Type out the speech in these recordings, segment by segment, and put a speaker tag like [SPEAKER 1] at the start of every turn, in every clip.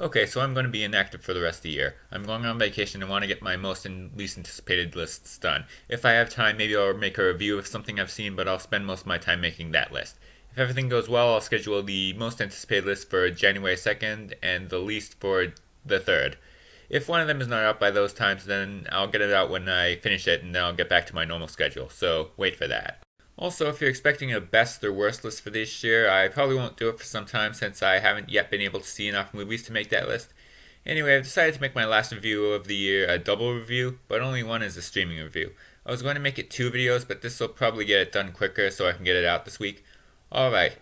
[SPEAKER 1] Okay, so I'm going to be inactive for the rest of the year. I'm going on vacation and want to get my most and least anticipated lists done. If I have time, maybe I'll make a review of something I've seen, but I'll spend most of my time making that list. If everything goes well, I'll schedule the most anticipated list for January 2nd and the least for the 3rd. If one of them is not out by those times, then I'll get it out when I finish it and then I'll get back to my normal schedule, so wait for that. Also, if you're expecting a best or worst list for this year, I probably won't do it for some time since I haven't yet been able to see enough movies to make that list. Anyway, I've decided to make my last review of the year a double review, but only one is a streaming review. I was going to make it 2 videos, but this will probably get it done quicker so I can get it out this week. Alright,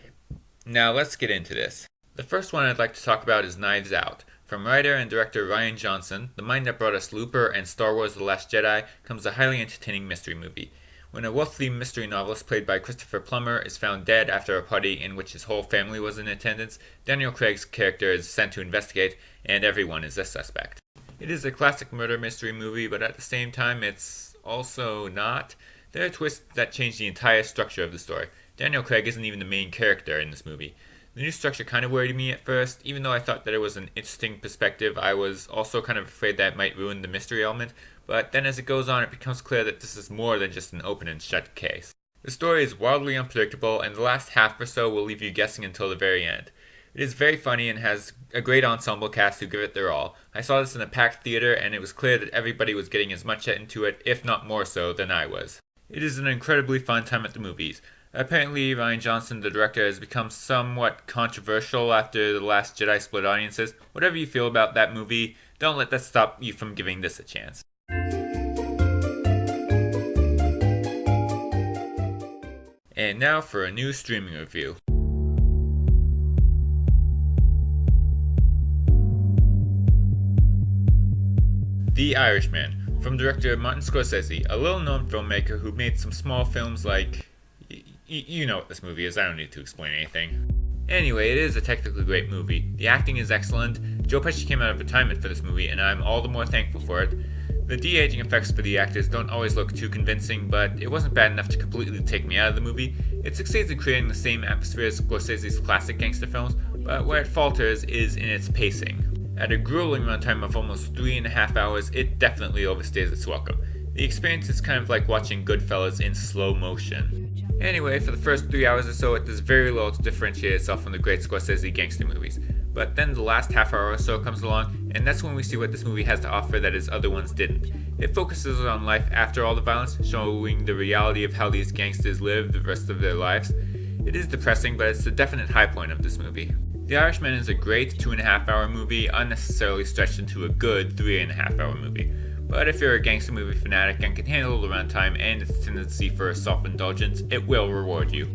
[SPEAKER 1] now let's get into this. The first one I'd like to talk about is Knives Out. From writer and director Rian Johnson, the mind that brought us Looper and Star Wars The Last Jedi, comes a highly entertaining mystery movie. When a wealthy mystery novelist played by Christopher Plummer is found dead after a party in which his whole family was in attendance, Daniel Craig's character is sent to investigate, and everyone is a suspect. It is a classic murder mystery movie, but at the same time it's also not. There are twists that change the entire structure of the story. Daniel Craig isn't even the main character in this movie. The new structure kind of worried me at first. Even though I thought that it was an interesting perspective, I was also kind of afraid that it might ruin the mystery element, but then as it goes on, it becomes clear that this is more than just an open and shut case. The story is wildly unpredictable, and the last half or so will leave you guessing until the very end. It is very funny and has a great ensemble cast who give it their all. I saw this in a packed theater, and it was clear that everybody was getting as much into it, if not more so, than I was. It is an incredibly fun time at the movies. Apparently, Rian Johnson, the director, has become somewhat controversial after The Last Jedi split audiences. Whatever you feel about that movie, don't let that stop you from giving this a chance. And now for a new streaming review. The Irishman, from director Martin Scorsese, a little-known filmmaker who made some small films like... You know what this movie is, I don't need to explain anything. Anyway, it is a technically great movie. The acting is excellent. Joe Pesci came out of retirement for this movie, and I'm all the more thankful for it. The de-aging effects for the actors don't always look too convincing, but it wasn't bad enough to completely take me out of the movie. It succeeds in creating the same atmosphere as Scorsese's classic gangster films, but where it falters is in its pacing. At a grueling runtime of almost 3.5 hours, it definitely overstays its welcome. The experience is kind of like watching Goodfellas in slow motion. Anyway, for the first 3 hours or so, it does very little to differentiate itself from the great Scorsese gangster movies. But then the last half hour or so comes along, and that's when we see what this movie has to offer that his other ones didn't. It focuses on life after all the violence, showing the reality of how these gangsters live the rest of their lives. It is depressing, but it's the definite high point of this movie. The Irishman is a great 2.5 hour movie, unnecessarily stretched into a good 3.5 hour movie. But if you're a gangster movie fanatic and can handle the runtime and its tendency for self-indulgence, it will reward you.